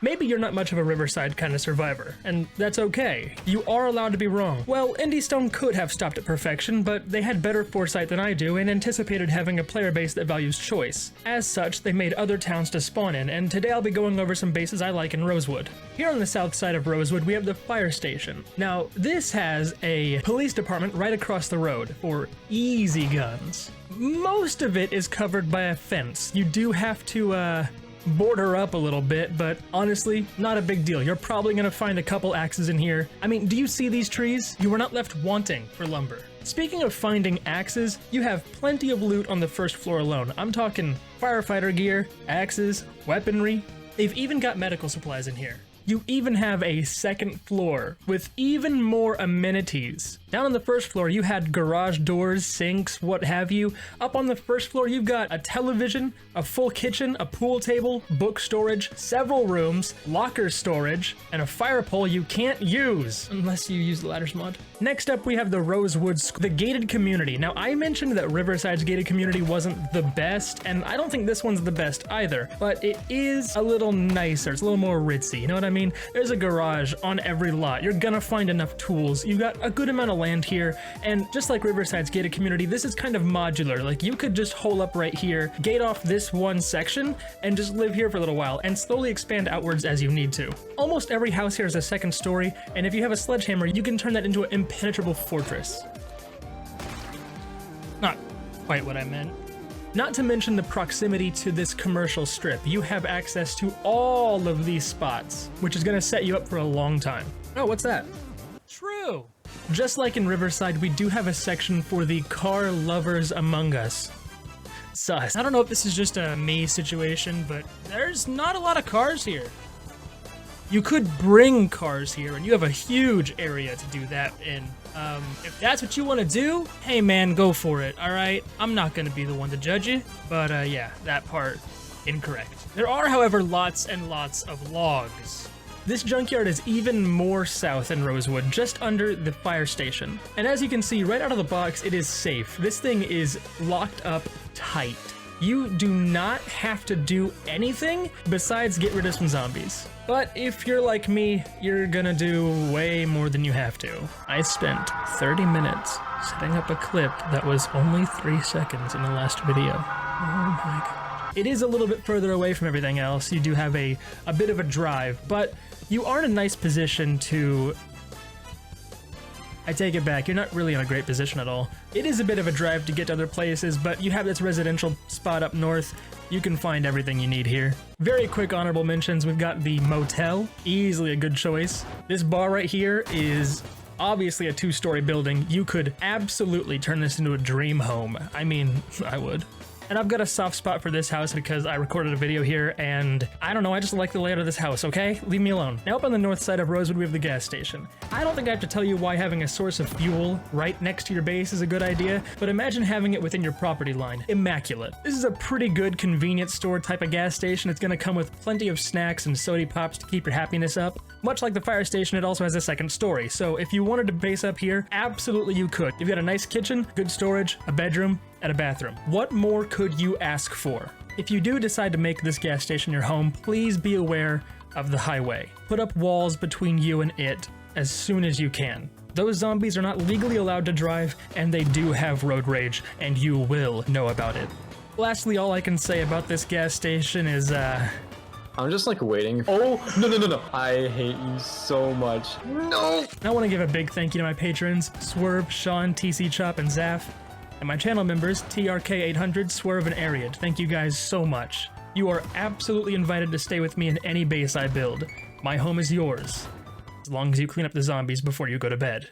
Maybe you're not much of a Riverside kind of survivor, and that's okay. You are allowed to be wrong. Well, Indie Stone could have stopped at perfection, but they had better foresight than I do and anticipated having a player base that values choice. As such, they made other towns to spawn in, and today I'll be going over some bases I like in Rosewood. Here on the south side of Rosewood, we have the fire station. Now, this has a police department right across the road for easy guns. Most of it is covered by a fence. You do have to, border up a little bit, but honestly, not a big deal. You're probably gonna find a couple axes in here. I mean, do you see these trees? You were not left wanting for lumber. Speaking of finding axes, you have plenty of loot on the first floor alone. I'm talking firefighter gear, axes, weaponry. They've even got medical supplies in here. You even have a second floor with even more amenities. Down on the first floor, you had garage doors, sinks, what have you. Up on the first floor, you've got a television, a full kitchen, a pool table, book storage, several rooms, locker storage, and a fire pole you can't use unless you use the ladders mod. Next up, we have the Rosewood School, the gated community. Now, I mentioned that Riverside's gated community wasn't the best, and I don't think this one's the best either, but it is a little nicer. It's a little more ritzy, you know what I mean? There's a garage on every lot. You're gonna find enough tools. You've got a good amount of land here, and just like Riverside's gated community, this is kind of modular. Like, you could just hole up right here, gate off this one section, and just live here for a little while, and slowly expand outwards as you need to. Almost every house here is a second story, and if you have a sledgehammer, you can turn that into an impenetrable fortress. Not quite what I meant. Not to mention the proximity to this commercial strip. You have access to all of these spots, which is gonna set you up for a long time. Oh, what's that? True. Just like in Riverside, we do have a section for the car lovers among us. Sus. I don't know if this is just a me situation, but there's not a lot of cars here. You could bring cars here, and you have a huge area to do that in. If that's what you want to do, hey man, go for it, alright? I'm not gonna be the one to judge you, but yeah, that part, incorrect. There are, however, lots and lots of logs. This junkyard is even more south in Rosewood, just under the fire station. And as you can see, right out of the box, it is safe. This thing is locked up tight. You do not have to do anything besides get rid of some zombies. But if you're like me, you're gonna do way more than you have to. I spent 30 minutes setting up a clip that was only 3 seconds in the last video. Oh my god. It is a little bit further away from everything else. You do have a bit of a drive, but you are in a nice position to... I take it back, you're not really in a great position at all. It is a bit of a drive to get to other places, but you have this residential spot up north. You can find everything you need here. Very quick honorable mentions, we've got the motel, easily a good choice. This bar right here is obviously a 2-story building. You could absolutely turn this into a dream home. I mean, I would. And I've got a soft spot for this house because I recorded a video here, and I don't know, I just like the layout of this house, okay? Leave me alone. Now up on the north side of Rosewood, we have the gas station. I don't think I have to tell you why having a source of fuel right next to your base is a good idea, but imagine having it within your property line. Immaculate. This is a pretty good convenience store type of gas station. It's gonna come with plenty of snacks and sody pops to keep your happiness up. Much like the fire station, it also has a second story, so if you wanted to base up here, absolutely you could. You've got a nice kitchen, good storage, a bedroom, and a bathroom. What more could you ask for? If you do decide to make this gas station your home, please be aware of the highway. Put up walls between you and it as soon as you can. Those zombies are not legally allowed to drive, and they do have road rage, and you will know about it. Lastly, all I can say about this gas station is, I'm just like waiting. Oh, no. I hate you so much. No! I want to give a big thank you to my patrons, Swerve, Sean, TC Chop, and Zaf. And my channel members, TRK800, Swerve, and Ariad. Thank you guys so much. You are absolutely invited to stay with me in any base I build. My home is yours, as long as you clean up the zombies before you go to bed.